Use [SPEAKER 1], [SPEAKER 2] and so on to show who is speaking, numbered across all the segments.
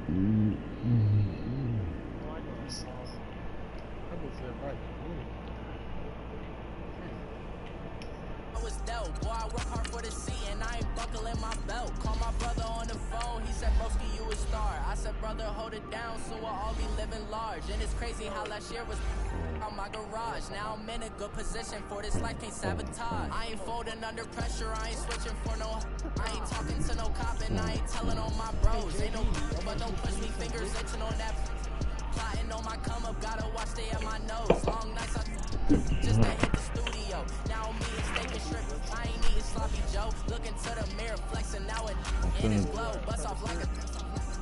[SPEAKER 1] Was dealt. Boy, I work hard for the seat and I ain't buckling my belt. Call my brother on the phone, he said, broski, you a star. I said, brother, hold it down, so we'll all be living large. And it's crazy how last year was on my garage. Now I'm in a good position for this life, can't sabotage. I ain't folding under pressure, I ain't switching for no. I ain't talking to no cop and I ain't telling on my bros. Ain't no, but don't push me, fingers itching on that. Plotting on my come up, gotta watch stay at my nose. Long nights, I just to hit the studio. Now me and steak and shrimp, I ain't eating sloppy Joe. Looking to the mirror, flexing now it in his glow. Bust off like a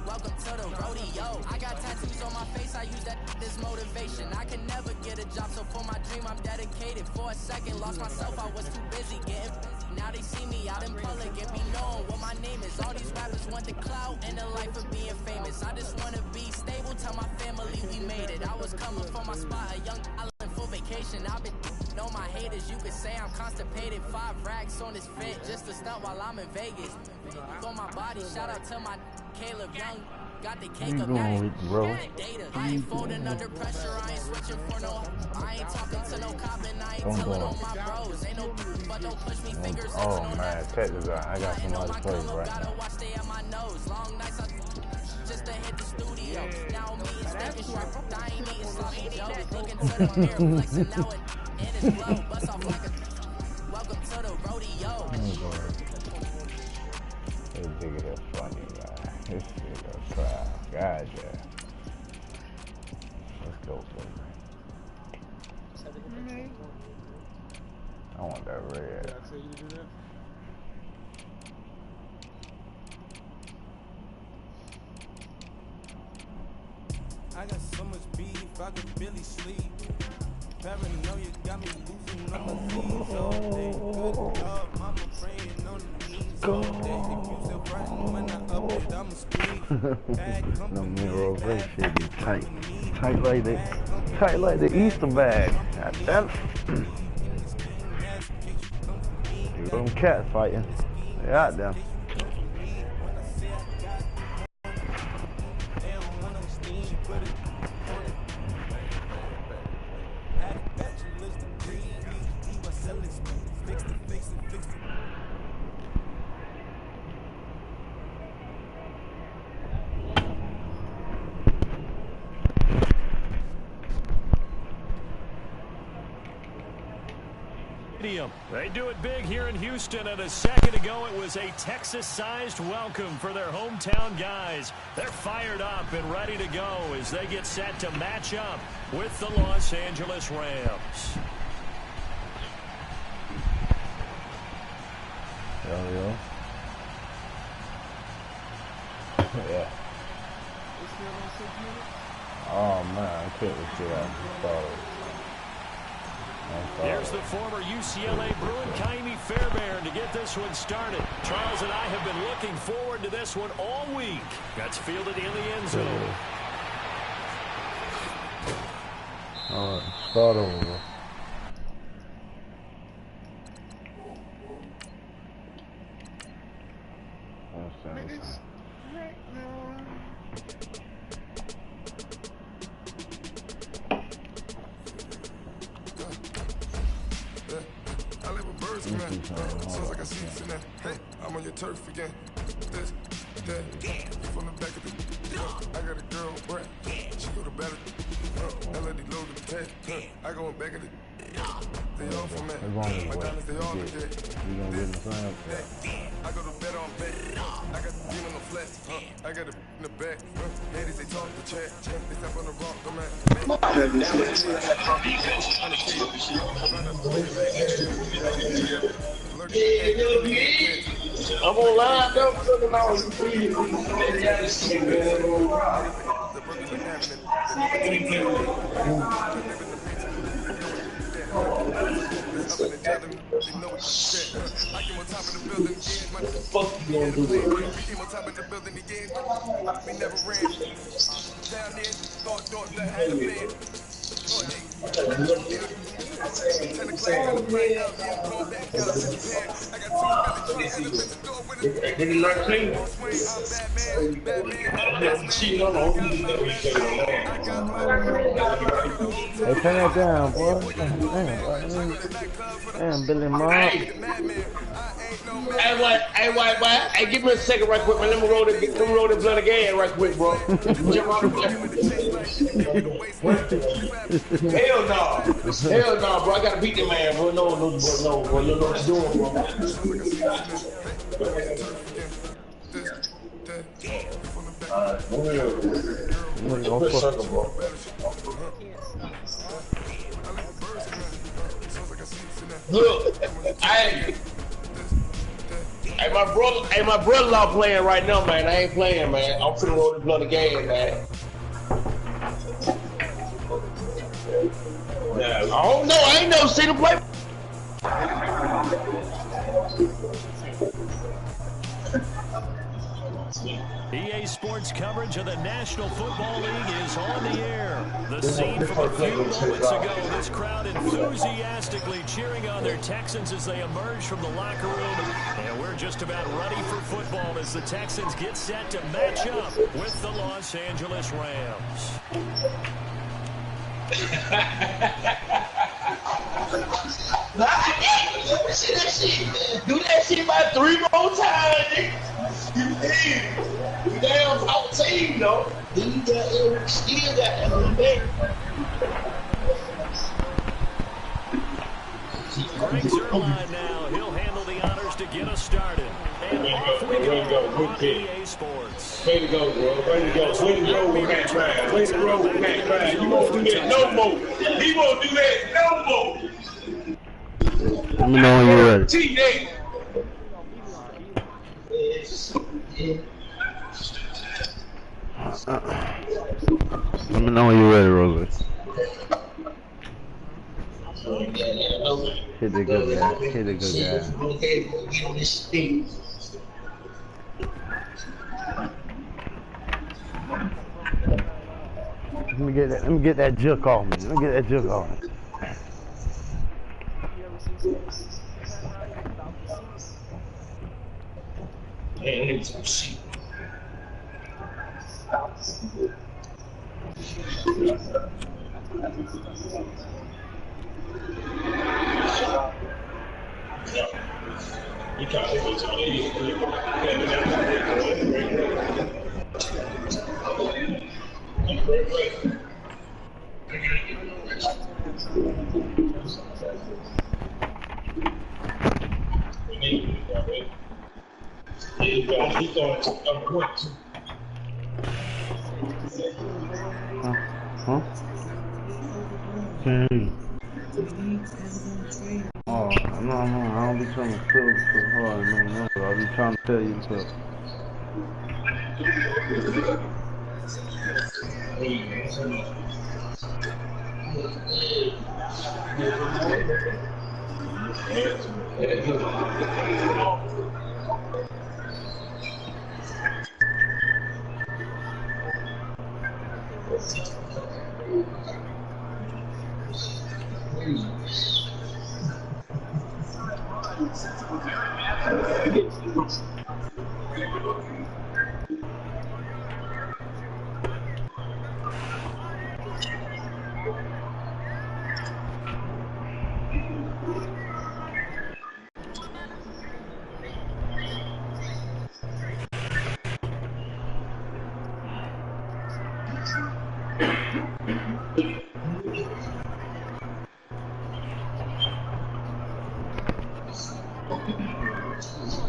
[SPEAKER 1] welcome to the rodeo. I got tattoos on my face, I use that as motivation. I can never get a job, so for my dream I'm dedicated. For a second, lost myself, I was too busy getting. Now they see me out in public and be known what my name is. All these rappers want the clout and the life of being famous. I just wanna be stable, tell my family we made it. I was coming from my spot, a young island full vacation. I've been know my haters, you could say I'm constipated. 5 racks on this fit, just to stunt while I'm in Vegas. On my body, shout out to my Caleb Young. Got the cake up now. Data. I ain't folding under pressure. I ain't switching for no. I ain't talking to no cop and I ain't telling on my bros. Ain't no, but don't push me fingers.
[SPEAKER 2] Oh man, check this out. I got somebody to play right
[SPEAKER 1] now. Gotta watch stay at my nose. Long nights I just to hit the studio. Now me and steak and shrimp. I ain't eating sloppy Joe. Looking to the mirror, flexing now and in his flow. Bust off like a welcome to the rodeo.
[SPEAKER 2] This nigga is funny, man. This nigga crap. God, yeah. Let's go, baby. I want that red.
[SPEAKER 3] Did I tell you to do that?
[SPEAKER 4] I got so much beef, I could barely sleep. Paranoia got me losing on my knees all day. Good God, mama praying on the knees all day. If you still running when I up it, I'ma squeak. Bad company,
[SPEAKER 2] no mirror that shit be tight. Tight like the Easter bag. God damn it. You them cats fighting. They out there.
[SPEAKER 5] They do it big here in Houston, and a second ago it was a Texas-sized welcome for their hometown guys. They're fired up and ready to go as they get set to match up with the Los Angeles Rams.
[SPEAKER 2] Yeah. Yeah. Oh man, I kicked the shit out of the
[SPEAKER 5] Here's the former UCLA Bruin, Kaimi Fairbairn, to get this one started. Charles and I have been looking forward to this one all week. That's fielded in the end zone.
[SPEAKER 2] All right, start over.
[SPEAKER 6] Sounds like I see you in that. Hey, I'm on your turf again. This, that, from the back of the. I got a girl, Brett. She go to battle. Melody loaded the tag. I go back of the. They all from that. My diamonds, they all the dead. I go to bed on bed. I got the beam on the flat. I got it in the back. Ladies, they talk the chat. They step on the rock, the man.
[SPEAKER 7] I'm on line up for the hours. Fuck you gonna do?
[SPEAKER 6] We never ran down there, thought that had a man. 10 o'clock, I got 2
[SPEAKER 2] Hey, turn that down, boy. Damn, Billy Mob.
[SPEAKER 7] Hey, give me a second right quick, man. Let me roll the blunt again right quick, bro. Hell no, bro. I gotta beat the man, bro. No, bro. You know what you're doing, bro. Look, hey, my brother-in-law playing right now, man. I ain't playing, man. I'm finna roll the blunt again, man. I don't know. I ain't never seen him play.
[SPEAKER 5] EA Sports coverage of the National Football League is on the air. The scene from a few moments ago, this crowd enthusiastically cheering on their Texans as they emerge from the locker room. And we're just about ready for football as the Texans get set to match up with the Los Angeles Rams.
[SPEAKER 7] Do that shit about 3 more times, nigga. You damn whole team, though. Then you got Eric, still got Ellen back.
[SPEAKER 5] Greg Zerline now. He'll handle the honors to get us started. And off we go on EA Sports.
[SPEAKER 7] Way to go, bro. Way to go. Way to roll with Matt Ryan. Way to roll with Matt Ryan. You won't do that no more. He won't do that no more.
[SPEAKER 2] Let me know when you're ready.
[SPEAKER 7] T-Day.
[SPEAKER 2] Let me know when you're ready, Rosie. Hit the good guy. Hit the good guy. Let me get that juke off me. Let me get that juke off me. Huh? Oh, no, I don't be trying to feel so hard, no, I'll be trying to tell you stuff.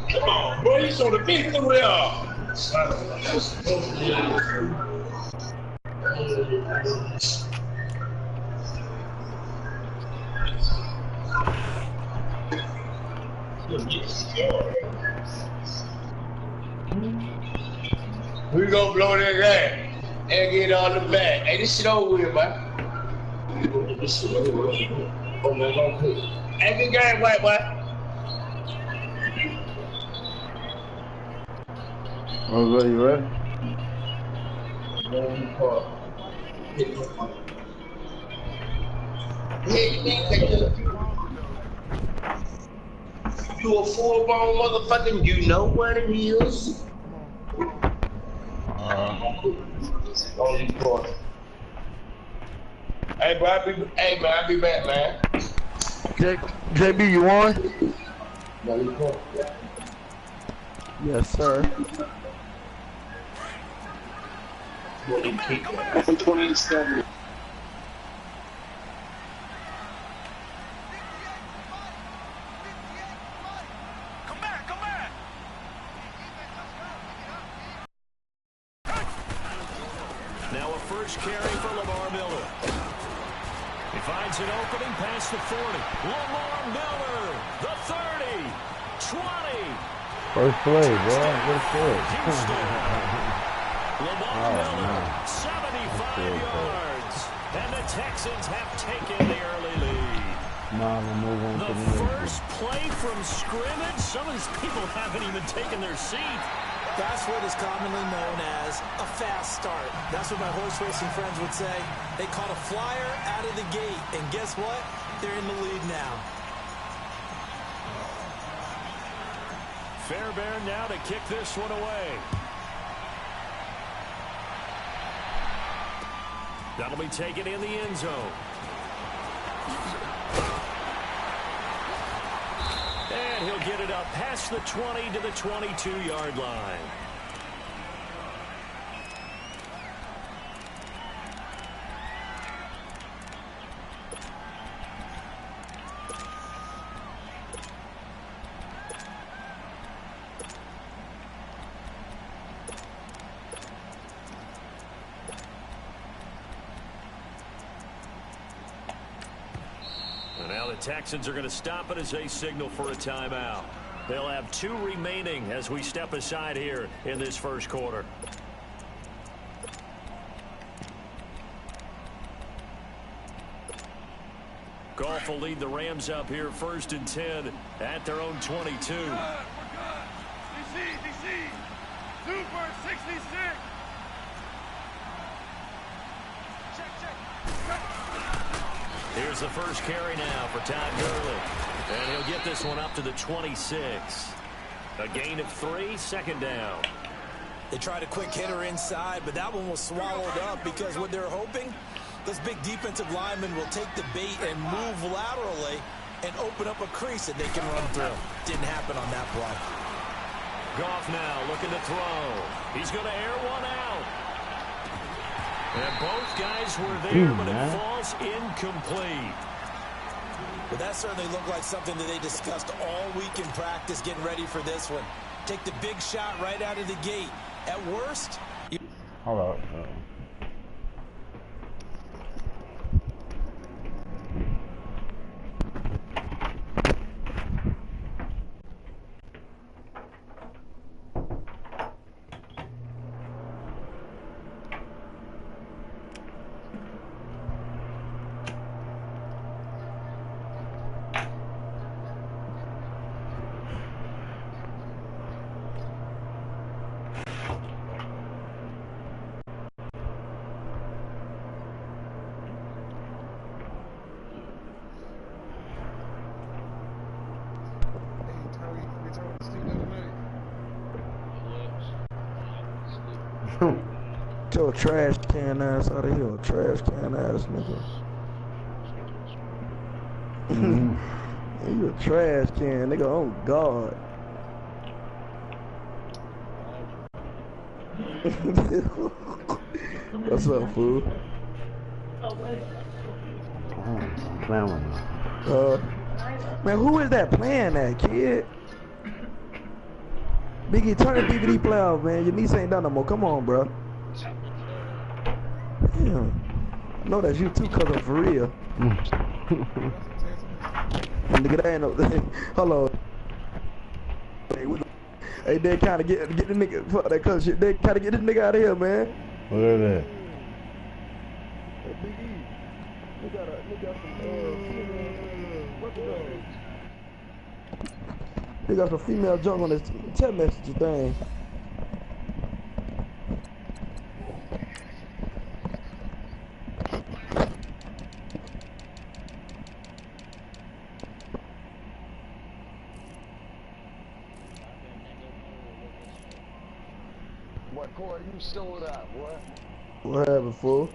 [SPEAKER 7] Come on, bro, you saw the big through there. We gonna blow that guy and get on the back. Hey, this shit over with, man. This shit over with. Oh, man, don't quit. Hey, good game, white boy.
[SPEAKER 2] Rosie, you ready?
[SPEAKER 7] You a full-blown motherfucking, you know what it is. Don't leave for it. Hey, bro, I'll be back, man.
[SPEAKER 2] JB, you on?
[SPEAKER 7] Don't leave for it.
[SPEAKER 2] Yes, sir.
[SPEAKER 7] 27.
[SPEAKER 5] Now a first carry for Lamar Miller. He finds an opening past the 40. Lamar Miller, the 30, 20.
[SPEAKER 2] First play, boy. First play.
[SPEAKER 5] Houston. Lamar Miller, 75 yards. And the Texans have taken the early lead.
[SPEAKER 2] Now we'll move on to
[SPEAKER 5] The
[SPEAKER 2] the
[SPEAKER 5] first play from scrimmage. Some of these people haven't even taken their seat.
[SPEAKER 3] That's what is commonly known as a fast start. That's what my horse racing friends would say. They caught a flyer out of the gate, and guess what? They're in the lead now.
[SPEAKER 5] Fairbairn now to kick this one away. That'll be taken in the end zone. And he'll get it up past the 20 to the 22-yard line. And now the Texans are going to stop it as they signal for a timeout. They'll have 2 remaining as we step aside here in this first quarter. Goff will lead the Rams up here 1st and 10 at their own 22.
[SPEAKER 6] DC, Super 66.
[SPEAKER 5] Here's the first carry now for Todd Gurley. And he'll get this one up to the 26. A gain of 3, second down.
[SPEAKER 3] They tried a quick hitter inside, but that one was swallowed up because what they're hoping, this big defensive lineman will take the bait and move laterally and open up a crease that they can run through. Didn't happen on that play.
[SPEAKER 5] Goff now looking to throw. He's going to air one out. And both guys were there, but it falls incomplete.
[SPEAKER 3] But that certainly looked like something that they discussed all week in practice getting ready for this one. Take the big shot right out of the gate. At worst,
[SPEAKER 2] Hold up. Your trash can ass out of here, trash can ass nigga. You a trash can nigga, oh God. What's up, fool? Man, who is that playing that, kid? Biggie, turn the DVD player off, man. Your niece ain't done no more. Come on, bro. Damn. I know that's you too, cousin, for real. Nigga, that ain't no. Hold on. Hey, they kind of get the nigga. Fuck that cousin shit. They kind of get this nigga out of here, man.
[SPEAKER 8] What is that?
[SPEAKER 2] Hey, Big E. They got some, they got some female junk on this text message thing.
[SPEAKER 8] Corey, you showed out, boy.
[SPEAKER 9] What happened, fool?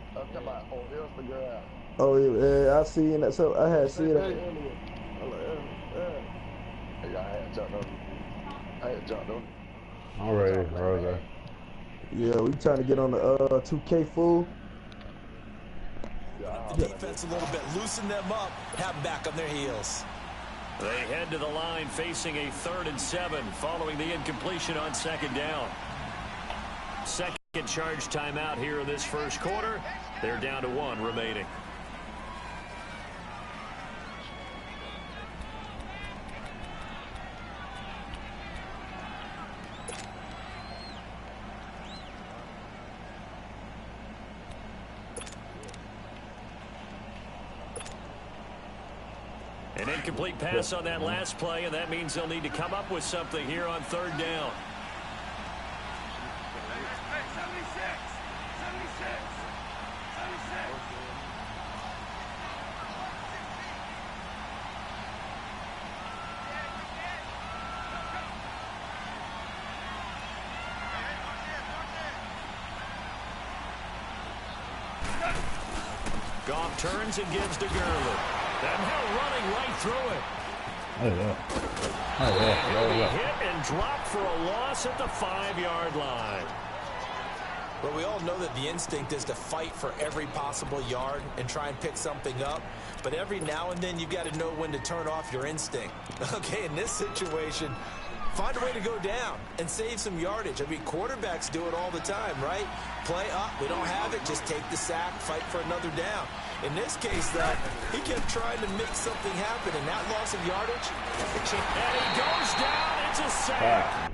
[SPEAKER 8] I'm talking about on Instagram.
[SPEAKER 9] Oh, yeah, I seen that. So I had seen that
[SPEAKER 8] Hey,
[SPEAKER 9] earlier. I'm like,
[SPEAKER 8] hey, I had jumped on you. I had jumped on you.
[SPEAKER 2] I'm ready, Rose.
[SPEAKER 9] yeah, we trying to get on the 2K, fool.
[SPEAKER 3] The defense a little bit, loosen them up, have them back on their heels.
[SPEAKER 5] They head to the line facing a 3rd and 7 following the incompletion on 2nd down. Second charge timeout here in this first quarter. They're down to 1 remaining. An incomplete pass on that last play, and that means they'll need to come up with something here on 3rd down. Goff turns and gives to Gurley. That Hill running right through it. He'll be hit and dropped for a loss at the 5-yard line.
[SPEAKER 3] Well, we all know that the instinct is to fight for every possible yard and try and pick something up. But every now and then, you've got to know when to turn off your instinct. Okay, in this situation, find a way to go down and save some yardage. I mean, quarterbacks do it all the time, right? Play up, we don't have it, just take the sack, fight for another down. In this case, though, he kept trying to make something happen, and that loss of yardage,
[SPEAKER 5] and he goes down, it's a sack.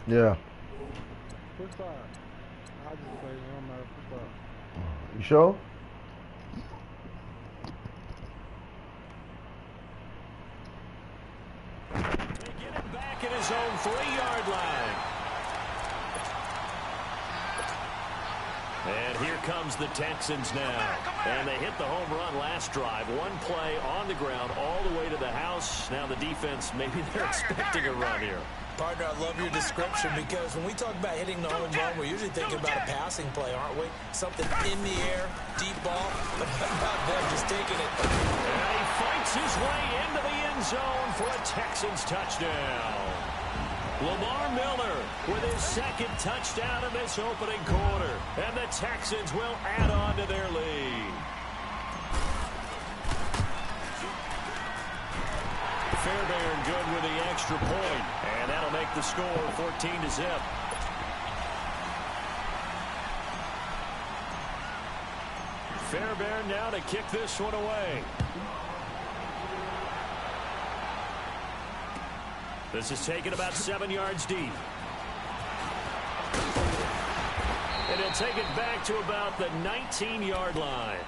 [SPEAKER 2] Yeah.
[SPEAKER 4] Push five. I just say it don't matter. Push five.
[SPEAKER 2] You sure?
[SPEAKER 5] They get him back at his own 3-yard line. And here comes the Texans now. And they hit the home run last drive. One play on the ground all the way to the house. Now the defense, maybe they're expecting a run here.
[SPEAKER 3] Partner, I love your description because when we talk about hitting the home run, we're usually thinking about a passing play, aren't we? Something in the air, deep ball, but not them just taking it.
[SPEAKER 5] And he fights his way into the end zone for a Texans touchdown. Lamar Miller with his second touchdown in this opening quarter. And the Texans will add on to their lead. Fairbairn good with the extra point, and that'll make the score 14-0. Fairbairn now to kick this one away. This is taken about 7 yards deep. And he'll take it back to about the 19-yard line.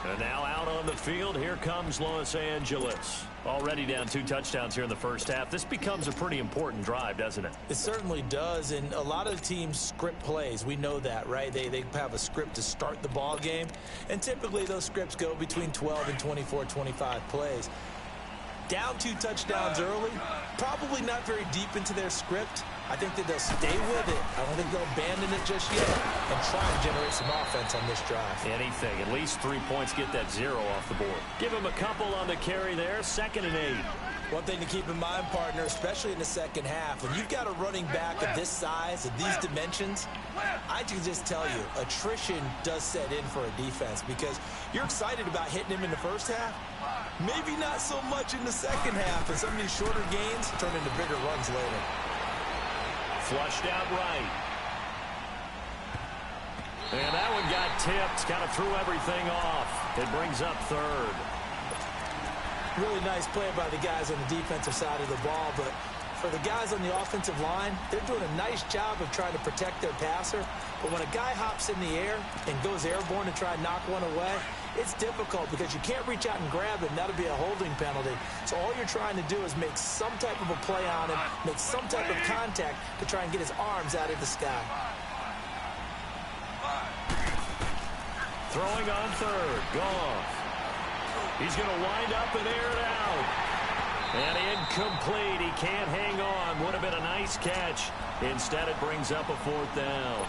[SPEAKER 5] And now out on the field, here comes Los Angeles. Already down 2 touchdowns here in the first half. This becomes a pretty important drive, doesn't it?
[SPEAKER 3] It certainly does, and a lot of teams script plays. We know that, right? They have a script to start the ball game, and typically those scripts go between 12 and 24, 25 plays. Down 2 touchdowns early, probably not very deep into their script. I think that they'll stay with it. I don't think they'll abandon it just yet and try and generate some offense on this drive.
[SPEAKER 5] Anything. At least 3 points, get that 0 off the board. Give him a couple on the carry there. 2nd and 8.
[SPEAKER 3] One thing to keep in mind, partner, especially in the second half, when you've got a running back of this size, of these dimensions, I can just tell you, attrition does set in for a defense because you're excited about hitting him in the first half. Maybe not so much in the second half, and some of these shorter gains turn into bigger runs later.
[SPEAKER 5] Flushed out right. And that one got tipped. Kind of threw everything off. It brings up 3rd.
[SPEAKER 3] Really nice play by the guys on the defensive side of the ball, but for the guys on the offensive line, they're doing a nice job of trying to protect their passer. But when a guy hops in the air and goes airborne to try and knock one away, it's difficult because you can't reach out and grab him. That'll be a holding penalty. So all you're trying to do is make some type of a play on him, make some type of contact to try and get his arms out of the sky.
[SPEAKER 5] Throwing on 3rd. Goff. He's going to wind up and air it out. And incomplete. He can't hang on. Would have been a nice catch. Instead, it brings up a 4th down.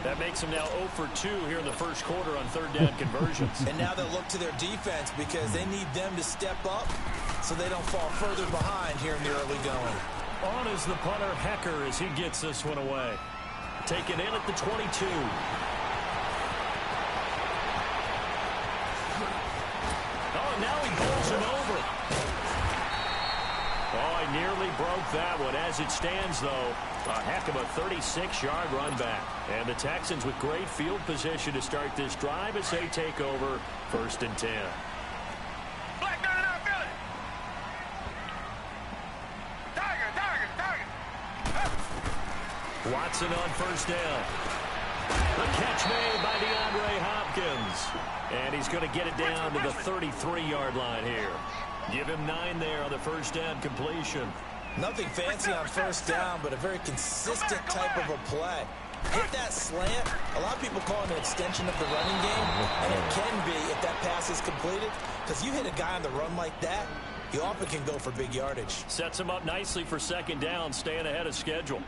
[SPEAKER 5] That makes him now 0 for 2 here in the first quarter on 3rd down conversions.
[SPEAKER 3] And now they'll look to their defense because they need them to step up so they don't fall further behind here in the early going.
[SPEAKER 5] On is the punter, Hecker, as he gets this one away. Taken in at the 22. Oh, now he pulls him over. Oh, I nearly broke that one. As it stands, though, a heck of a 36-yard run back. And the Texans with great field position to start this drive as they take over 1st and 10. Watson on 1st down. The catch made by DeAndre Hopkins. And he's going to get it down to the 33-yard line here. Give him 9 there on the 1st down completion.
[SPEAKER 3] Nothing fancy on 1st down, but a very consistent type of a play. Hit that slant. A lot of people call it an extension of the running game, and it can be if that pass is completed. Because you hit a guy on the run like that, he often can go for big yardage.
[SPEAKER 5] Sets him up nicely for 2nd down, staying ahead of schedule.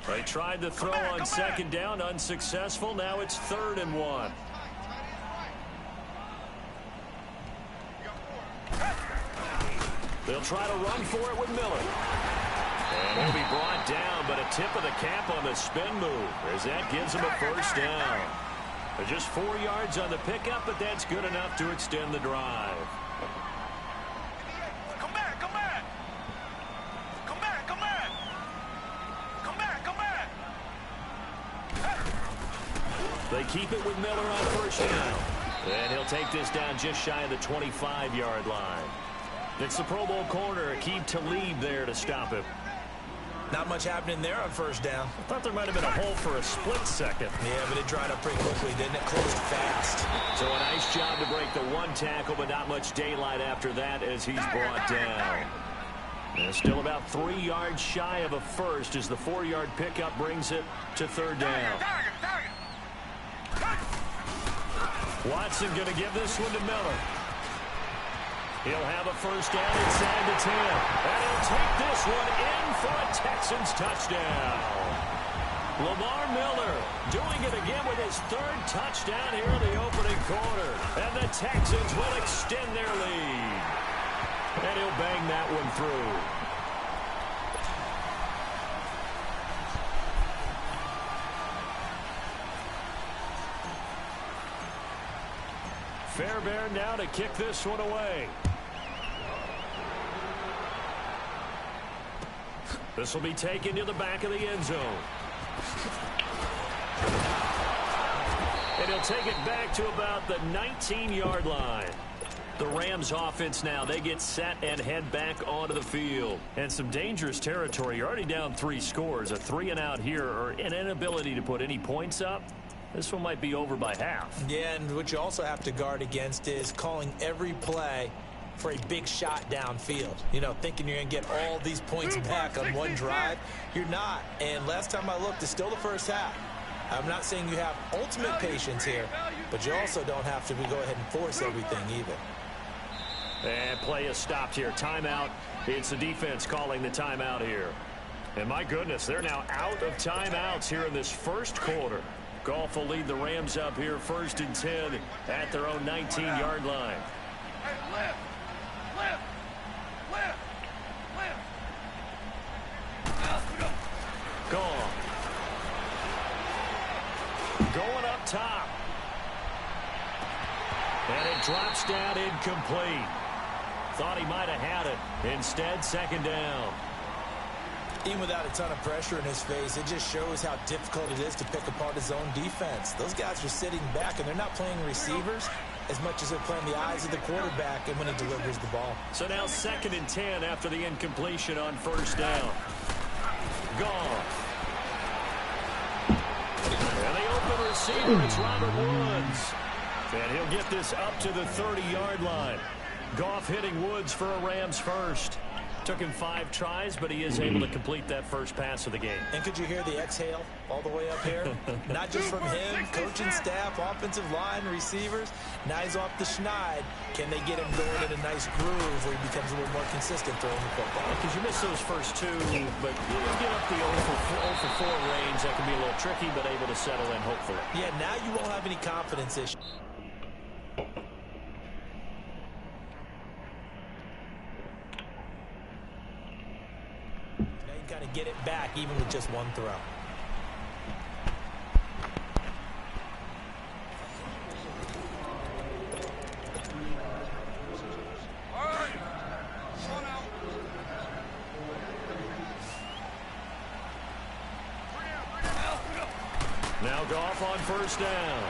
[SPEAKER 5] They tried to throw on 2nd down, unsuccessful. Now it's 3rd and 1. They'll try to run for it with Miller. And he'll be brought down, but a tip of the cap on the spin move as that gives him a 1st down. They're just 4 yards on the pickup, but that's good enough to extend the drive. They keep it with Miller on first down. And he'll take this down just shy of the 25-yard line. It's the Pro Bowl corner, Aqib Talib there to stop him.
[SPEAKER 3] Not much happening there on first down.
[SPEAKER 5] I thought there might have been a hole for a split second.
[SPEAKER 3] Yeah, but it dried up pretty quickly, didn't it? Closed fast.
[SPEAKER 5] So a nice job to break the one tackle, but not much daylight after that as he's brought down. And still about 3 yards shy of a first as the 4-yard pickup brings it to third down. Watson going to give this one to Miller. He'll have a first down inside the 10. And he'll take this one in for a Texans touchdown. Lamar Miller doing it again with his 3rd touchdown here in the opening quarter. And the Texans will extend their lead. And he'll bang that one through. Fairbairn now to kick this one away. This will be taken to the back of the end zone. And he'll take it back to about the 19-yard line. The Rams offense now, they get set and head back onto the field. And some dangerous territory. You're already down 3 scores. A 3-and-out here or an inability to put any points up. This one might be over by half.
[SPEAKER 3] Yeah, and what you also have to guard against is calling every play for a big shot downfield. You know, thinking you're going to get all these points back on one drive. You're not. And last time I looked, it's still the first half. I'm not saying you have ultimate patience here, but you also don't have to go ahead and force everything either.
[SPEAKER 5] And play is stopped here. Timeout. It's the defense calling the timeout here. And my goodness, they're now out of timeouts here in this first quarter. Goff will lead the Rams up here 1st and 10 at their own 19-yard line. Goff. Going up top. And it drops down incomplete. Thought he might have had it. Instead, 2nd down.
[SPEAKER 3] Even without a ton of pressure in his face, it just shows how difficult it is to pick apart his own defense. Those guys are sitting back, and they're not playing receivers as much as they're playing the eyes of the quarterback and when he delivers the ball.
[SPEAKER 5] So now 2nd and 10 after the incompletion on first down. Goff. And the open receiver, it's Robert Woods. And he'll get this up to the 30-yard line. Goff hitting Woods for a Rams first. Took him 5 tries, but he is able to complete that first pass of the game.
[SPEAKER 3] And could you hear the exhale all the way up here? Not just from him, coaching staff, offensive line, receivers. Now he's off the schneid. Can they get him going in a nice groove where he becomes a little more consistent throwing the football?
[SPEAKER 5] Because you miss those first 2, but you get up the 0 for 4 range. That can be a little tricky, but able to settle in, hopefully.
[SPEAKER 3] Yeah, now you won't have any confidence issues. Kind of get it back even with just one throw.
[SPEAKER 5] Now Goff on first down.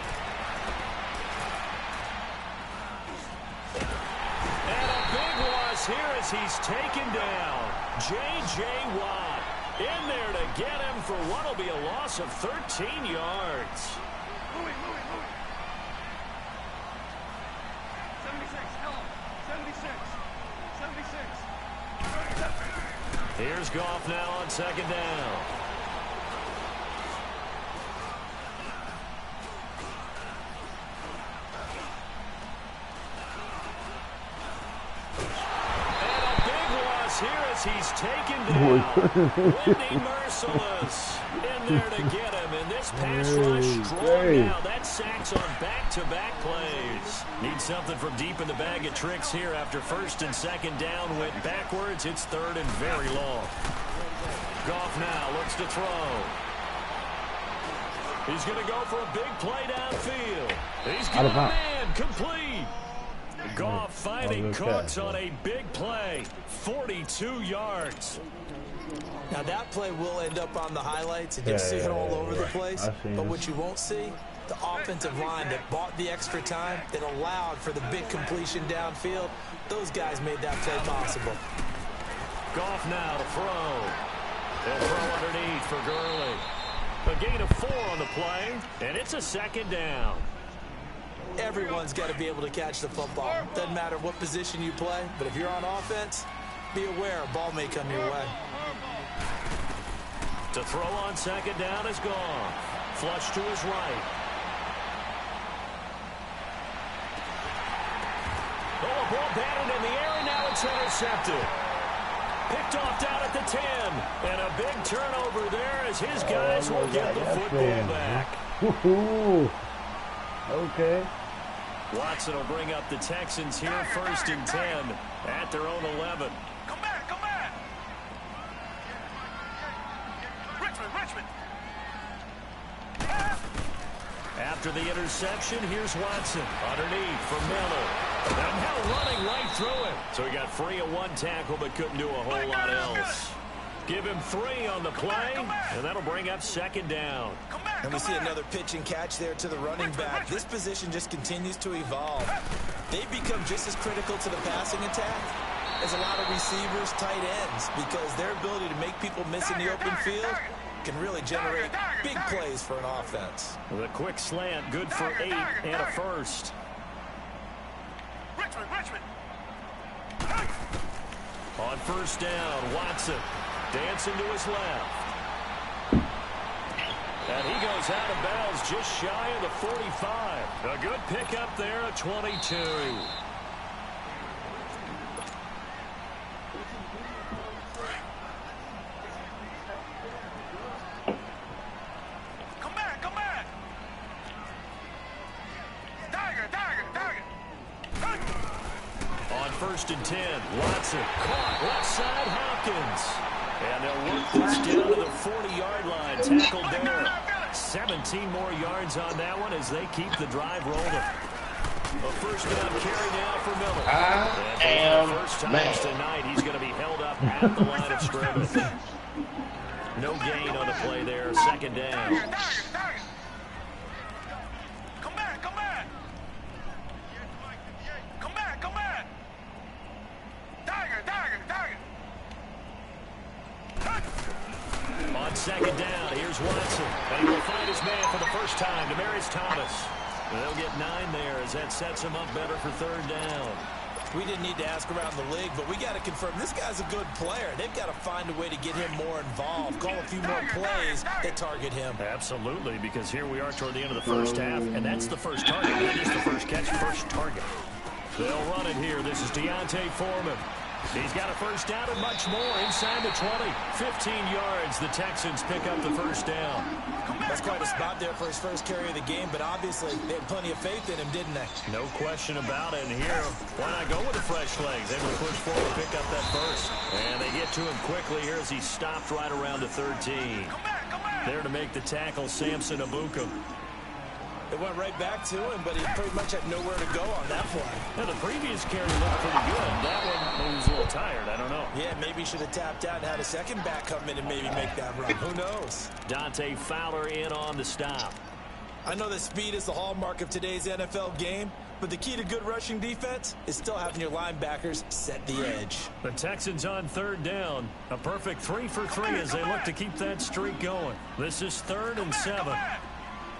[SPEAKER 5] And a big loss here as he's taken down. J.J. Watt in there to get him for what will be a loss of 13 yards. 76. Here's Goff now on 2nd down. Here as he's taken down. Wendy Merciless in there to get him. And this pass rush strong now. That sacks on back-to-back plays. Need something from deep in the bag of tricks here after 1st and 2nd down. Went backwards. It's 3rd and very long. Goff now looks to throw. He's going to go for a big play downfield. He's got a man complete. Goff finding Cooks on a big play, 42 yards.
[SPEAKER 3] Now that play will end up on the highlights, and you'll see it all over the place. But what you won't see The offensive line that bought the extra time, that allowed for the big completion downfield, those guys made that play possible.
[SPEAKER 5] Goff now to throw. They'll throw underneath for Gurley. A gain of 4 on the play, and it's a second down.
[SPEAKER 3] Everyone's got to be able to catch the football. Doesn't matter what position you play, but if you're on offense, be aware a ball may come your way.
[SPEAKER 5] To throw on second down is gone. Flush to his right. Oh, a ball batted in the air, and now it's intercepted. Picked off down at the 10. And a big turnover there as his guys will get the football back.
[SPEAKER 2] Okay.
[SPEAKER 5] Watson will bring up the Texans here, 1st and 10 at their own 11.
[SPEAKER 4] Come back, come back. Richmond.
[SPEAKER 5] After the interception, here's Watson underneath for Miller. And now running right through it. So he got free of 1 tackle but couldn't do a whole lot else. Give him 3 on the play, and that'll bring up second down.
[SPEAKER 3] And we see another pitch and catch there to the running back. This position just continues to evolve. They become just as critical to the passing attack as a lot of receivers, tight ends, because their ability to make people miss in the open field can really generate big plays for an offense.
[SPEAKER 5] The quick slant, good for 8 and a first.
[SPEAKER 4] Richmond.
[SPEAKER 5] On first down, Watson dancing to his left. And he goes out of bounds just shy of the 45. A good pickup there at 22.
[SPEAKER 4] Come back. Tiger.
[SPEAKER 5] On 1st and 10, Watson caught left side Hopkins. And they'll work this down to the 40-yard line. Tackled there. 17 more yards on that one as they keep the drive rolling. A first down carry now for Miller. And for the first time tonight, he's going to be held up at the line of scrimmage. No gain on the play there. Second down.
[SPEAKER 4] Come back. Tiger.
[SPEAKER 5] On second down, here's Watson. And he will find his man for the first time, Demaryius Thomas. They'll get 9 there as that sets him up better for third down.
[SPEAKER 3] We didn't need to ask around the league, but we got to confirm this guy's a good player. They've got to find a way to get him more involved, call a few more plays that target him.
[SPEAKER 5] Absolutely, because here we are toward the end of the first half, and that's the first target. Not just the first catch, first target. They'll run it here. This is Deontay Foreman. He's got a first down and much more inside the 20. 15 yards. The Texans pick up the first down.
[SPEAKER 3] That's quite a spot there for his first carry of the game, but obviously they had plenty of faith in him, didn't they?
[SPEAKER 5] No question about it. And here, why not go with the fresh legs? Able to push forward, pick up that first. And they get to him quickly here as he stopped right around the 13. There to make the tackle, Samson Abuka.
[SPEAKER 3] It went right back to him, but he pretty much had nowhere to go on that play.
[SPEAKER 5] Now, the previous carry looked pretty good. That one, he was a little tired. I don't know.
[SPEAKER 3] Yeah, maybe he should have tapped out and had a second back come in and maybe make that run. Who knows?
[SPEAKER 5] Dante Fowler in on the stop.
[SPEAKER 3] I know that speed is the hallmark of today's NFL game, but the key to good rushing defense is still having your linebackers set the edge.
[SPEAKER 5] The Texans on third down. A perfect 3 for 3 as they look to keep that streak going. This is 3rd and 7.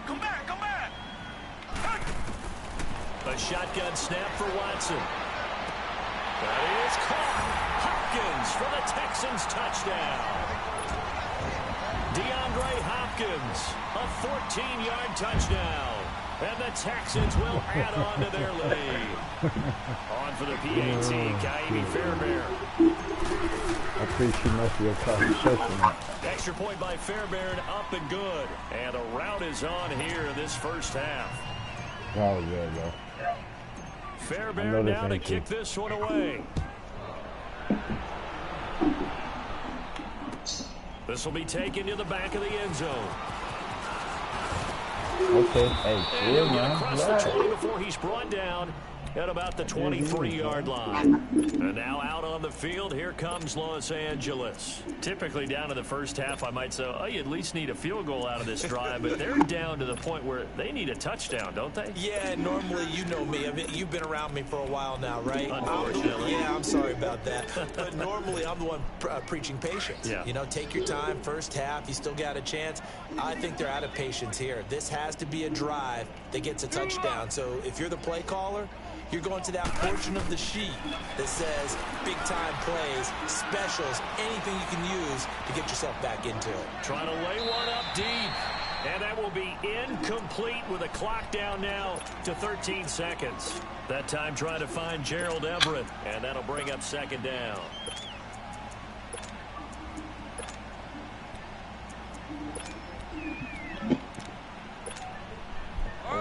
[SPEAKER 4] Come back.
[SPEAKER 5] A shotgun snap for Watson. That is caught. Hopkins for the Texans touchdown. DeAndre Hopkins, a 14-yard touchdown. And the Texans will add on to their lead. On for the PAT, Kaimi Fairbairn.
[SPEAKER 2] I think she must be a touchdown.
[SPEAKER 5] Extra point by Fairbairn, up and good. And the route is on here in this first half.
[SPEAKER 2] Oh, yeah, yo.
[SPEAKER 5] Fairbairn now to kick this one away. This will be taken to the back of the end zone.
[SPEAKER 2] Okay, hey,
[SPEAKER 5] and he'll get across the 20 before he's brought down at about the 23-yard line. And now out on the field, here comes Los Angeles. Typically down to the first half, I might say, oh, you at least need a field goal out of this drive, but they're down to the point where they need a touchdown, don't they?
[SPEAKER 3] Yeah, normally, you know me. I mean, you've been around me for a while now, right?
[SPEAKER 5] Unfortunately.
[SPEAKER 3] Yeah, I'm sorry about that. But normally, I'm the one preaching patience.
[SPEAKER 5] Yeah.
[SPEAKER 3] You know, take your time, first half, you still got a chance. I think they're out of patience here. This has to be a drive that gets a touchdown. So if you're the play caller, you're going to that portion of the sheet that says big-time plays, specials, anything you can use to get yourself back into it.
[SPEAKER 5] Trying to lay one up deep. And that will be incomplete with a clock down now to 13 seconds. That time trying to find Gerald Everett, and that'll bring up second down.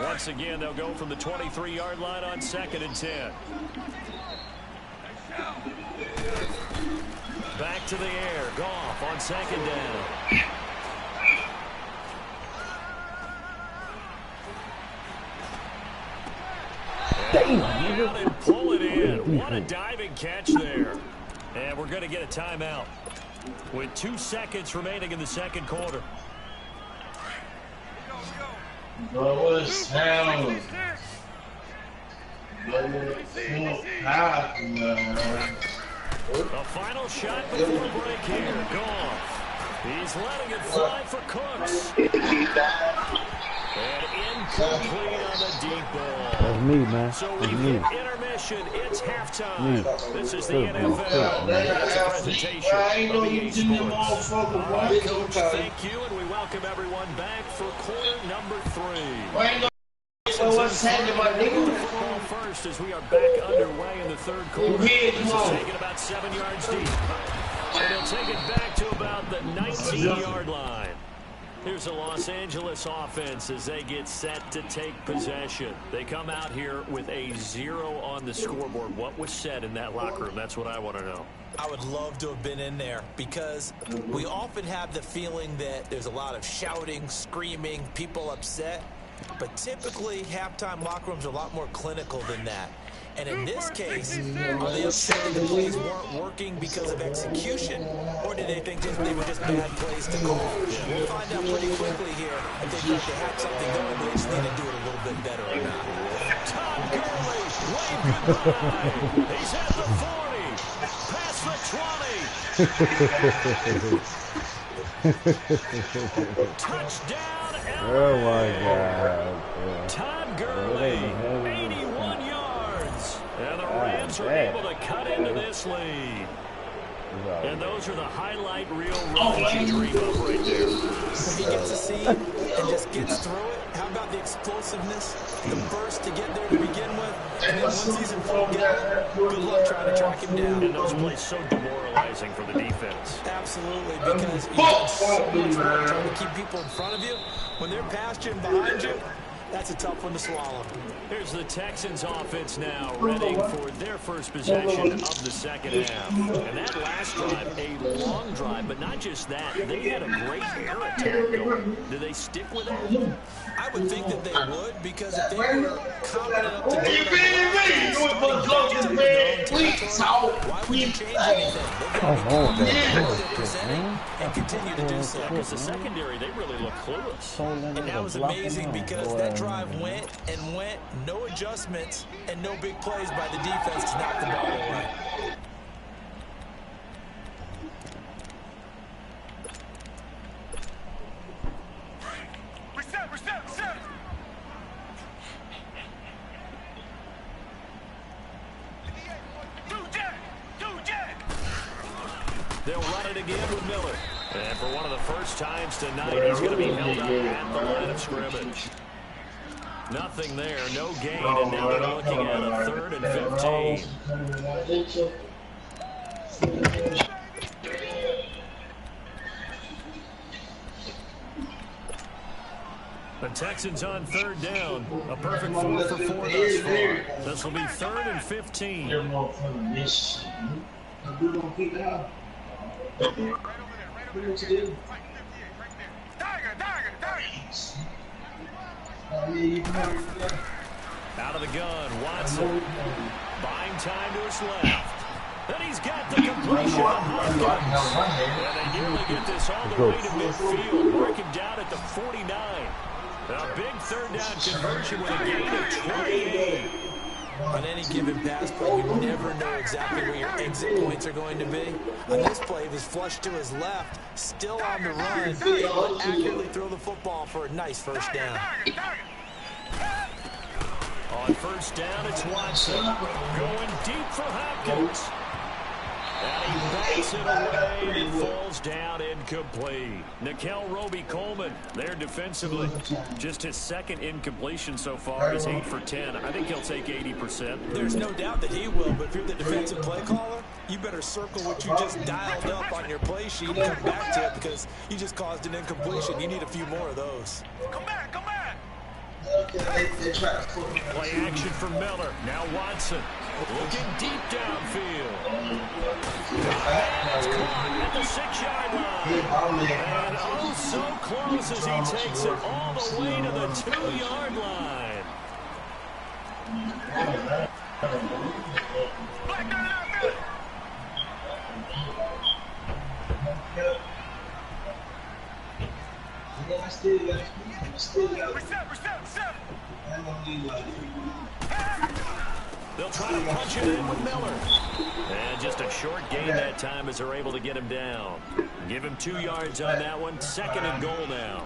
[SPEAKER 5] Once again, they'll go from the 23-yard line on 2nd and 10. Back to the air. Goff on 2nd down. And pull it in. What a diving catch there. And we're going to get a timeout with 2 seconds remaining in the second quarter.
[SPEAKER 7] What sound?
[SPEAKER 5] A final shot before break here. Goff. He's letting it fly for Cooks. And incomplete on the deep ball.
[SPEAKER 2] That's me, man.
[SPEAKER 5] So
[SPEAKER 2] That's
[SPEAKER 5] we've
[SPEAKER 2] me.
[SPEAKER 5] hit intermission. It's halftime.
[SPEAKER 2] Me.
[SPEAKER 5] This is the NFL. It's a presentation of EA Sports. All right, Coach, thank you, and we welcome everyone back for quarter number 3.
[SPEAKER 7] What's happening, my nigga?
[SPEAKER 5] Football first as we are back underway in the third quarter. This is taken about 7 yards deep. And they'll take it back to about the 19-yard line. Here's the Los Angeles offense as they get set to take possession. They come out here with a 0 on the scoreboard. What was said in that locker room? That's what I want to know.
[SPEAKER 3] I would love to have been in there because we often have the feeling that there's a lot of shouting, screaming, people upset. But typically, halftime locker rooms are a lot more clinical than that. And in this case, are they upset that the plays weren't working because of execution? Or did they think they were just bad plays to call? We'll find out pretty quickly here if they think they had something going, but they just need to do it a little bit better or not.
[SPEAKER 5] Todd Gurley, wave goodbye. He's at the 40, past the 20. Touchdown, LA.
[SPEAKER 2] Oh my God.
[SPEAKER 5] Todd Gurley, 81 yards. And the Rams are able to cut into this lead. And those are the highlight reel runs you dream of right there.
[SPEAKER 3] If he gets a seed and just gets through it, how about the explosiveness, the burst to get there to begin with, and then once he's in full gallop, good luck trying to track him down.
[SPEAKER 5] And those plays so demoralizing for the defense.
[SPEAKER 3] Absolutely, because you've done so much work trying to keep people in front of you. When they're past you and behind you, that's a tough one to swallow.
[SPEAKER 5] Here's the Texans offense now, ready for their first possession of the second half. And that last drive, a long drive, but not just that. They had a great air attack going. Do they stick with that?
[SPEAKER 3] I would think that they would, because if they were confident enough to do it, why would you change anything? They've presenting and continue to do so.
[SPEAKER 5] Because the secondary, they really look clueless.
[SPEAKER 3] And that was amazing because that drive went and went, no adjustments, and no big plays by the defense to knock the ball away.
[SPEAKER 6] Reset.
[SPEAKER 5] They'll run it again with Miller. And for one of the first times tonight, he's going to be held up at the line of scrimmage. Nothing there, no gain, and now they're looking at a 3rd and 15. The Texans on 3rd down. A perfect 4 for 4 thus far. This will be 3rd and 15. Out of the gun, Watson. Buying time to his left. And he's got the completion to Hopkins. And they nearly get this all the way to midfield. Marking down at the 49. A big third down conversion with a gain of 28.
[SPEAKER 3] On any given pass play, you never know exactly where your exit points are going to be. On this play, he was flushed to his left, still on the run, able to accurately throw the football for a nice first down.
[SPEAKER 5] On first down, it's Watson. Going deep for Hopkins. And he backs it away and falls down incomplete. Nickel Roby-Coleman there defensively. Just his second incompletion so far is 8 for 10. I think he'll take 80%.
[SPEAKER 3] There's no doubt that he will, but if you're the defensive play caller, you better circle what you just dialed up on your play sheet and come back to it because you just caused an incompletion. You need a few more of those. Come back, come back!
[SPEAKER 5] Play action for Miller. Now Watson. Looking deep downfield. And it's caught at the 6-yard line. And oh, so close as he takes it all the way to the 2-yard line. They'll try to punch it in with Miller. And just a short gain that time as they're able to get him down. Give him 2 yards on that one. 2nd and goal now.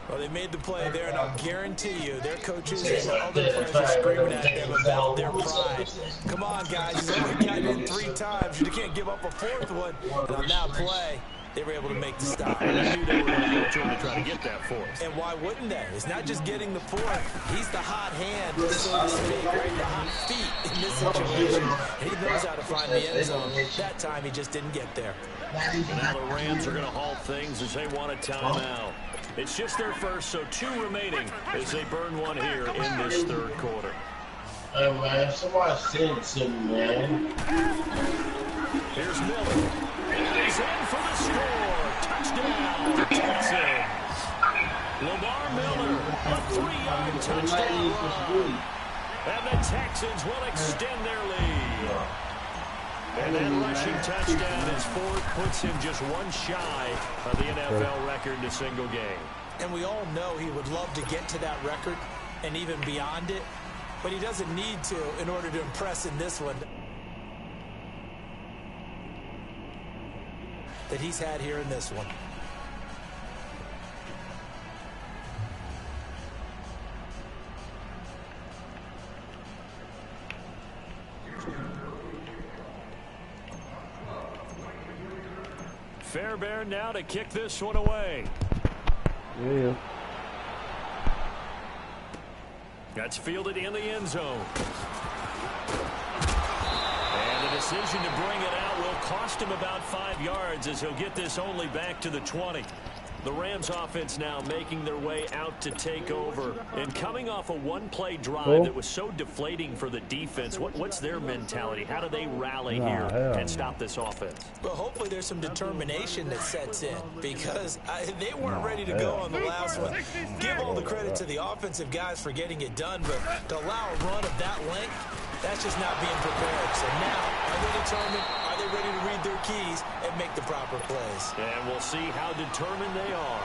[SPEAKER 3] Well, they made the play there, and I'll guarantee you their coaches and other players are screaming at them about their pride. Come on, guys. You only got in 3 times. You can't give up a 4th one. And on that play, they were able to make the stop.
[SPEAKER 5] And I knew they were going to go to him to try to get that 4th.
[SPEAKER 3] And why wouldn't they? It's not just getting the 4th. He's the hot hand, so to speak, right? The hot feet in this situation. And he knows how to find the end zone. That time, he just didn't get there.
[SPEAKER 5] Now the Rams are going to halt things as they want a timeout. It's just their first, so 2 remaining as they burn one here in this 3rd quarter.
[SPEAKER 7] Hey, man, somebody send it to me, man.
[SPEAKER 5] Here's Miller. He's in for the score. Touchdown, Texans. Lamar Miller, a 3-yard touchdown run. And the Texans will extend their lead. And that rushing touchdown, his 4th, puts him just 1 shy of the NFL record in a single game.
[SPEAKER 3] And we all know he would love to get to that record and even beyond it, but he doesn't need to in order to impress in this one that he's had here in this one.
[SPEAKER 5] Fairbairn now to kick this one away.
[SPEAKER 2] Yeah.
[SPEAKER 5] That's fielded in the end zone. And the decision to bring it out will cost him about 5 yards as he'll get this only back to the 20. The Rams offense now making their way out to take over. And coming off a 1-play drive that was so deflating for the defense, what's their mentality? How do they rally here and stop this offense?
[SPEAKER 3] Well, hopefully there's some determination that sets in because they weren't ready to go on the last one. Give all the credit to the offensive guys for getting it done, but to allow a run of that length, that's just not being prepared. So now, are they determined? Are they ready to read their keys and make the proper plays?
[SPEAKER 5] And we'll see how determined they are.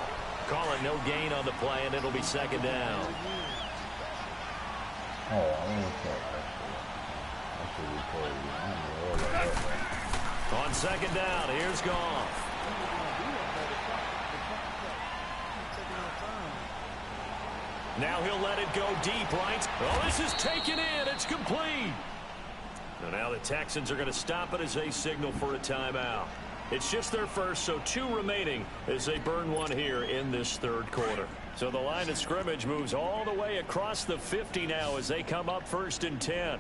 [SPEAKER 5] Call it no gain on the play, and it'll be 2nd down.
[SPEAKER 2] Oh, I want to talk that.
[SPEAKER 5] On 2nd down, here's Goff. Now he'll let it go deep, right? Oh, this is taken in. It's complete. So now the Texans are going to stop it as they signal for a timeout. It's just their first, so 2 remaining as they burn one here in this 3rd quarter. So the line of scrimmage moves all the way across the 50 now as they come up 1st and 10.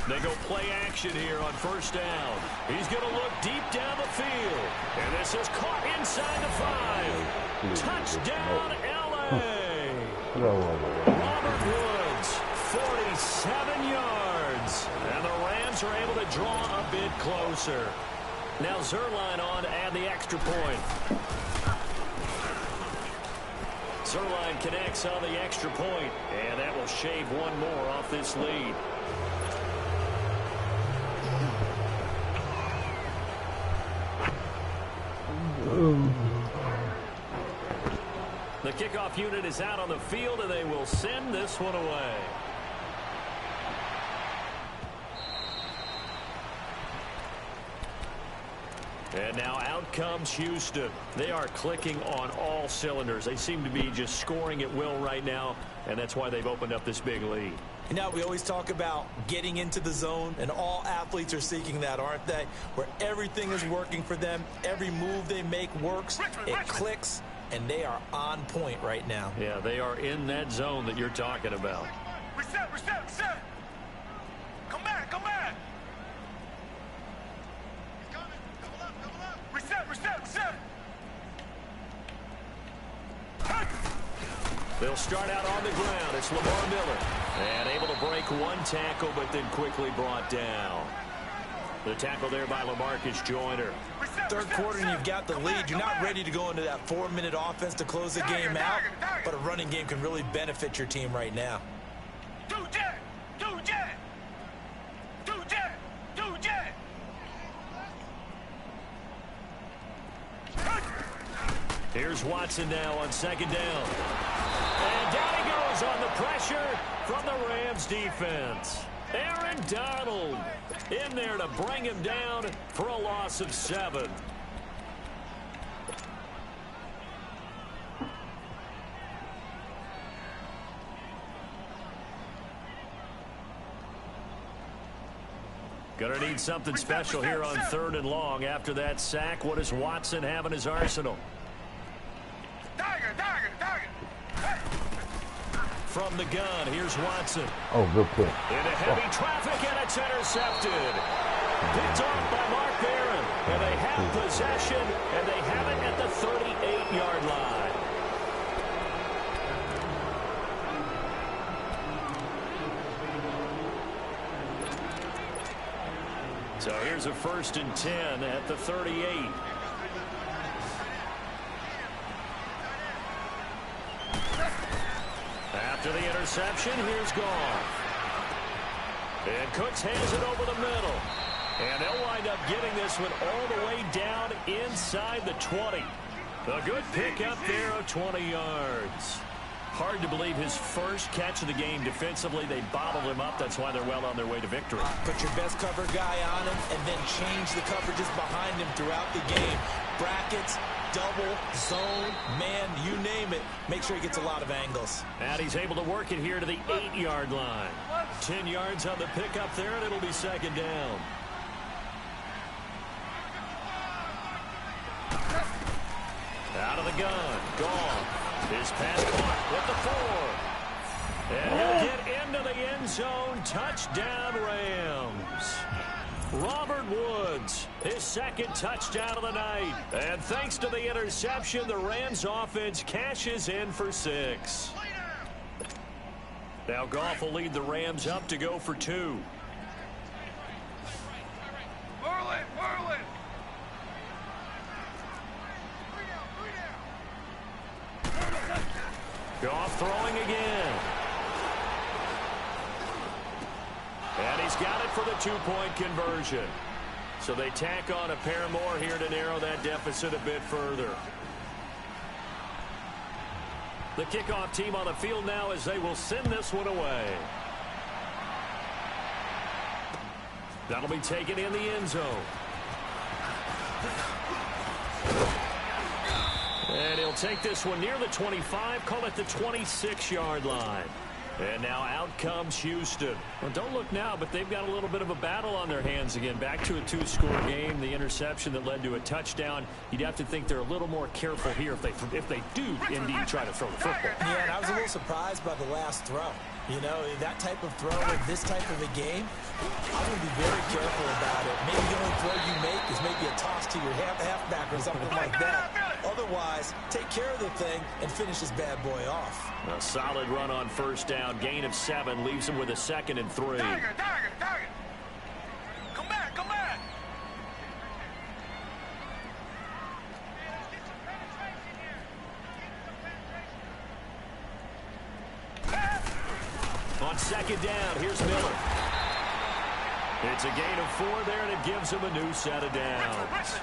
[SPEAKER 5] They go play action here on 1st down. He's going to look deep down the field. And this is caught inside the 5. Touchdown, L.A. Robert Woods, 47 yards. And the Rams Bucks are able to draw a bit closer. Now Zerline on to add the extra point. Zerline connects on the extra point, and that will shave one more off this lead. The kickoff unit is out on the field, and they will send this one away. And now out comes Houston. They are clicking on all cylinders. They seem to be just scoring at will right now, and that's why they've opened up this big lead.
[SPEAKER 3] You know, we always talk about getting into the zone, and all athletes are seeking that, aren't they? Where everything is working for them, every move they make works, it clicks, and they are on point right now.
[SPEAKER 5] Yeah, they are in that zone that you're talking about.
[SPEAKER 6] Reset. Come back. Reset.
[SPEAKER 5] They'll start out on the ground. It's Lamar Miller. And able to break one tackle, but then quickly brought down. The tackle there by LaMarcus Joyner.
[SPEAKER 3] Third quarter and you've got the lead. You're not ready to go into that 4-minute offense to close the game out, but a running game can really benefit your team right now.
[SPEAKER 6] Do jet.
[SPEAKER 5] Here's Watson now on second down. And down he goes on the pressure from the Rams defense. Aaron Donald in there to bring him down for a loss of 7. Gonna need something special here on 3rd and long. After that sack, what does Watson have in his arsenal? From the gun, here's Watson.
[SPEAKER 2] Oh, good play.
[SPEAKER 5] Into heavy traffic, and it's intercepted. Picked off by Mark Barron. And they have possession, and they have it at the 38-yard line. So here's a 1st and 10 at the 38. After the interception, here's Goff. And Cooks hands it over the middle. And they'll wind up getting this one all the way down inside the 20. A good pickup there of 20 yards. Hard to believe his first catch of the game defensively. They bottled him up. That's why they're well on their way to victory.
[SPEAKER 3] Put your best cover guy on him and then change the coverages behind him throughout the game. Brackets, double, zone, man, you name it. Make sure he gets a lot of angles.
[SPEAKER 5] And he's able to work it here to the 8-yard line. 10 yards on the pickup there, and it'll be second down. Out of the gun, Goff. His pass caught with the 4. And he'll get into the end zone. Touchdown, Rams. Robert Woods, his 2nd touchdown of the night. And thanks to the interception, the Rams offense cashes in for 6. Now Goff will lead the Rams up to go for 2.
[SPEAKER 6] Whirl it.
[SPEAKER 5] Goff throwing again. And he's got it for the 2-point conversion. So they tack on a pair more here to narrow that deficit a bit further. The kickoff team on the field now as they will send this one away. That'll be taken in the end zone. And he'll take this one near the 25, call it the 26-yard line. And now out comes Houston. Well, don't look now, but they've got a little bit of a battle on their hands again. Back to a 2-score game. The interception that led to a touchdown. You'd have to think they're a little more careful here if they do indeed try to throw the football.
[SPEAKER 3] Yeah, and I was a little surprised by the last throw. You know, that type of throw in this type of a game, I'm going to be very careful about it. Maybe the only throw you make is maybe a toss to your halfback or something like that. Otherwise, take care of the thing and finish this bad boy off.
[SPEAKER 5] A solid run on 1st down. Gain of 7 leaves him with a 2nd and 3. On second down, here's Miller. It's a gain of 4 there, and it gives him a new set of downs.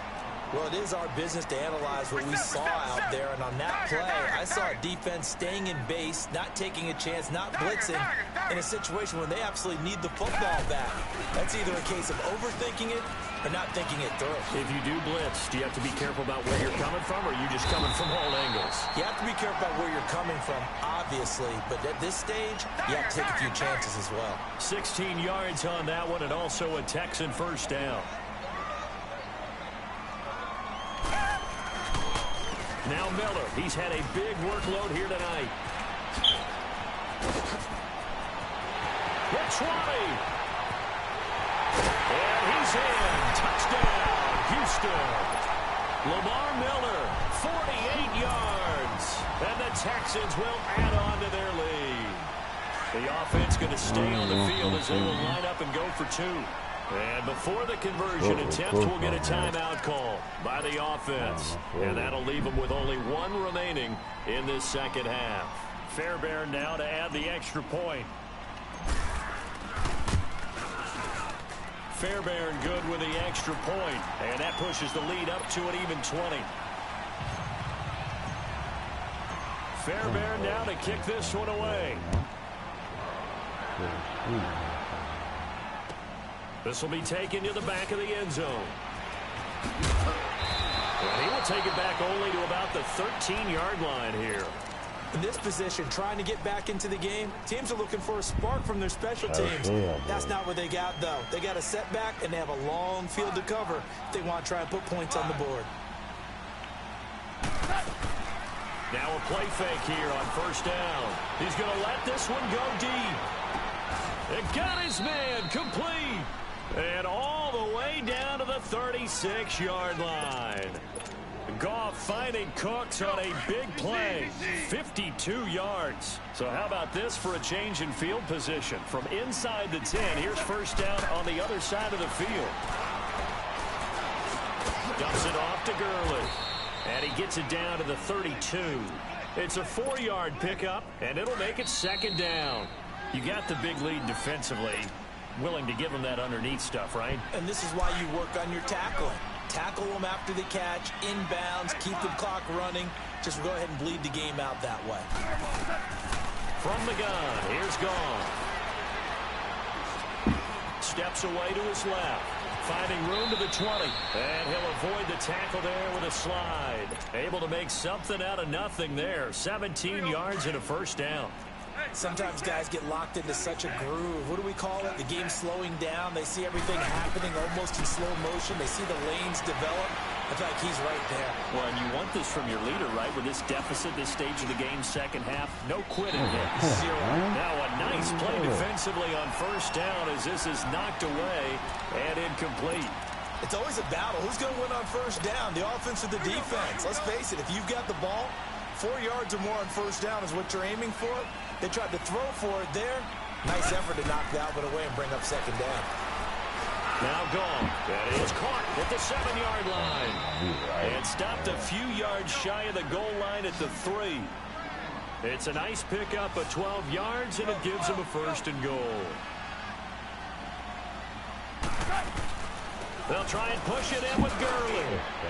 [SPEAKER 3] Well, it is our business to analyze what we saw out there, and on that play, I saw a defense staying in base, not taking a chance, not blitzing, in a situation where they absolutely need the football back. That's either a case of overthinking it or not thinking it through.
[SPEAKER 5] If you do blitz, do you have to be careful about where you're coming from, or are you just coming from all angles?
[SPEAKER 3] You have to be careful about where you're coming from, obviously, but at this stage, you have to take a few chances as well.
[SPEAKER 5] 16 yards on that one, and also a Texan first down. Now Miller, he's had a big workload here tonight. The 20. And he's in. Touchdown, Houston. Lamar Miller, 48 yards. And the Texans will add on to their lead. The offense going to stay on the field as they will line up and go for 2. And before the conversion attempt, we'll get a timeout call by the offense. And that'll leave them with only 1 remaining in this second half. Fairbairn now to add the extra point. Fairbairn good with the extra point. And that pushes the lead up to an even 20. Fairbairn now to kick this one away. This will be taken to the back of the end zone. And he will take it back only to about the 13-yard line here.
[SPEAKER 3] In this position, trying to get back into the game, teams are looking for a spark from their special teams. That's not what they got, though. They got a setback, and they have a long field to cover if they want to try and put points on the board.
[SPEAKER 5] Now a play fake here on first down. He's going to let this one go deep. It got his man complete. And all the way down to the 36-yard line. Goff finding Cooks on a big play. 52 yards. So how about this for a change in field position? From inside the 10, here's first down on the other side of the field. Dumps it off to Gurley. And he gets it down to the 32. It's a 4-yard pickup, and it'll make it second down. You got the big lead defensively. Willing to give them that underneath stuff, right?
[SPEAKER 3] And this is why you work on your tackling. Tackle them after the catch, inbounds, keep the clock running. Just go ahead and bleed the game out that way.
[SPEAKER 5] From the gun, here's Goff. Steps away to his left. Finding room to the 20. And he'll avoid the tackle there with a slide. Able to make something out of nothing there. 17 yards and a first down.
[SPEAKER 3] Sometimes guys get locked into such a groove. What do we call it? The game's slowing down. They see everything happening almost in slow motion. They see the lanes develop. I feel like he's right there.
[SPEAKER 5] Well, and you want this from your leader, right? With this deficit, this stage of the game, second half, no quitting here. 0. Now a nice play defensively on first down as this is knocked away and incomplete.
[SPEAKER 3] It's always a battle. Who's going to win on first down? The offense or the defense? Let's face it, if you've got the ball, 4 yards or more on first down is what you're aiming for. They tried to throw for it there. Nice effort to knock that one away and bring up second down.
[SPEAKER 5] Now gone. That is caught at the 7-yard line. And stopped a few yards shy of the goal line at the 3. It's a nice pickup of 12 yards, and it gives them a first and goal. They'll try and push it in with Gurley.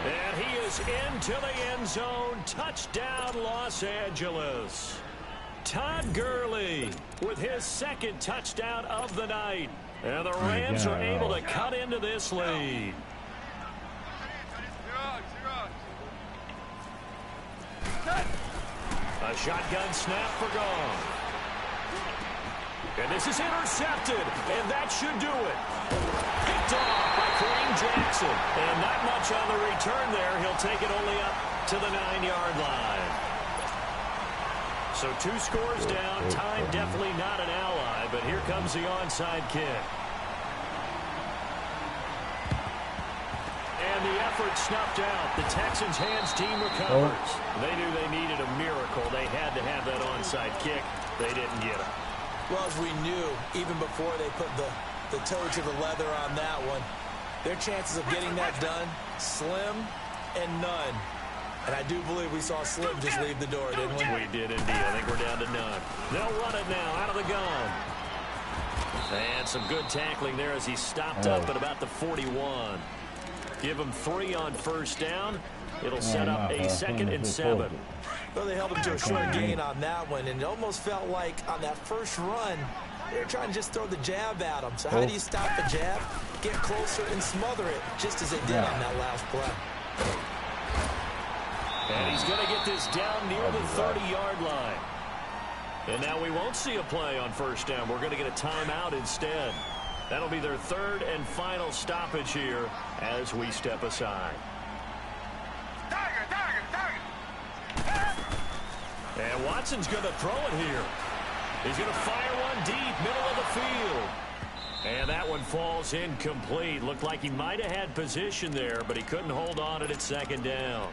[SPEAKER 5] And he is into the end zone. Touchdown, Los Angeles. Todd Gurley with his second touchdown of the night. And the Rams are able to cut into this lead. A shotgun snap for Goff. And this is intercepted, and that should do it. Picked off by Kareem Jackson. And not much on the return there. He'll take it only up to the 9-yard line. So 2 scores down. Time definitely not an ally, but here comes the onside kick. And the effort snuffed out. The Texans' hands team recovers. They knew they needed a miracle. They had to have that onside kick. They didn't get it.
[SPEAKER 3] Well, as we knew, even before they put the toe to the leather on that one, their chances of getting that done, slim and none. And I do believe we saw Slim just leave the door, didn't we?
[SPEAKER 5] We did indeed. I think we're down to none. They'll run it now out of the gun. And some good tackling there as he stopped up at about the 41. Give him 3 on first down. It'll set up a 2nd and 7.
[SPEAKER 3] Well, they held him to a short gain on that one, and it almost felt like on that first run, they were trying to just throw the jab at him. So how do you stop the jab? Get closer and smother it, just as they did on that last play.
[SPEAKER 5] And he's going to get this down near the 30-yard line. And now we won't see a play on first down. We're going to get a timeout instead. That'll be their 3rd and final stoppage here as we step aside. And Watson's going to throw it here. He's going to fire one deep, middle of the field. And that one falls incomplete. Looked like he might have had position there, but he couldn't hold on it at 2nd down.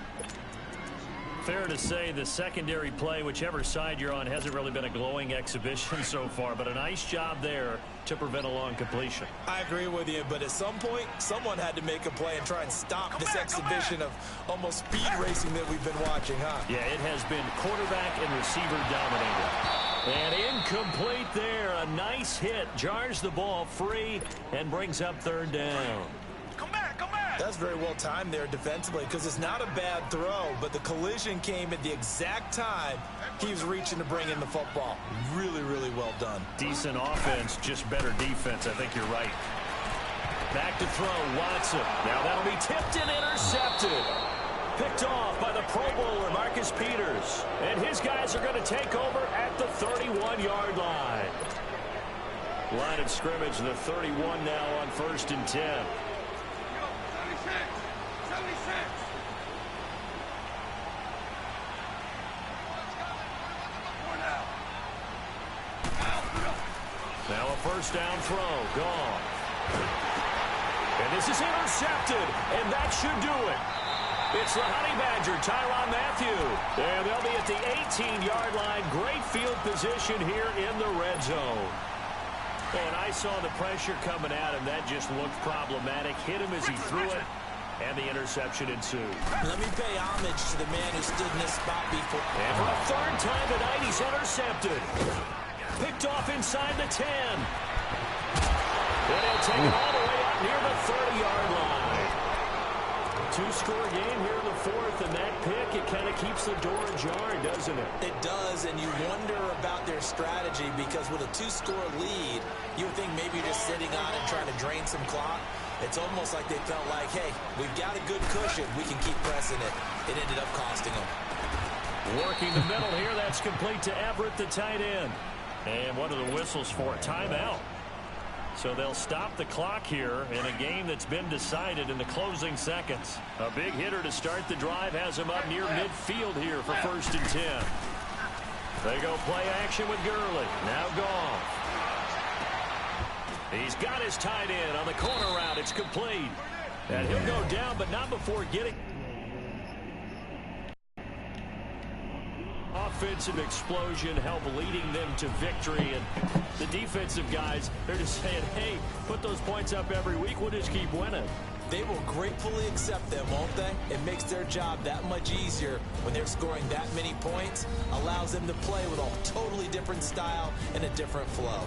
[SPEAKER 5] Fair to say the secondary play, whichever side you're on, hasn't really been a glowing exhibition so far, but a nice job there to prevent a long completion.
[SPEAKER 3] I agree with you, but at some point, someone had to make a play and try and stop this exhibition of almost speed racing that we've been watching, huh?
[SPEAKER 5] Yeah, it has been quarterback and receiver dominated. And incomplete there. A nice hit. Jars the ball free and brings up 3rd down.
[SPEAKER 3] That's very well timed there defensively because it's not a bad throw, but the collision came at the exact time he was reaching to bring in the football. Really, really well done.
[SPEAKER 5] Decent offense, just better defense. I think you're right. Back to throw, Watson. Now that'll be tipped and intercepted. Picked off by the Pro Bowler, Marcus Peters. And his guys are going to take over at the 31-yard line. Line of scrimmage, the 31 now on 1st and 10. Now a 1st down throw, gone. And this is intercepted, and that should do it. It's the Honey Badger, Tyrann Mathieu. And they'll be at the 18-yard line. Great field position here in the red zone. And I saw the pressure coming at him. That just looked problematic. Hit him as he threw it, and the interception ensued.
[SPEAKER 3] Let me pay homage to the man who stood in this spot before.
[SPEAKER 5] And for a 3rd time tonight, he's intercepted. Picked off inside the 10. And he'll take it all the way up near the 30-yard line. 2-score game here in the 4th, and that pick, it kind of keeps the door ajar, doesn't it?
[SPEAKER 3] It does, and you wonder about their strategy because with a 2-score lead, you would think maybe you're just sitting on it trying to drain some clock. It's almost like they felt like, hey, we've got a good cushion. We can keep pressing it. It ended up costing them.
[SPEAKER 5] Working the middle here, that's complete to Everett, the tight end. And what are the whistles for? Timeout. So they'll stop the clock here in a game that's been decided in the closing seconds. A big hitter to start the drive has him up near midfield here for 1st and 10. They go play action with Gurley. Now Goff. He's got his tight end on the corner route. It's complete. And he'll go down, but not before getting... Offensive explosion help leading them to victory, and the defensive guys, they're just saying, hey, put those points up every week, we'll just keep winning.
[SPEAKER 3] They will gratefully accept them, won't they? It makes their job that much easier when they're scoring that many points, allows them to play with a totally different style and a different flow.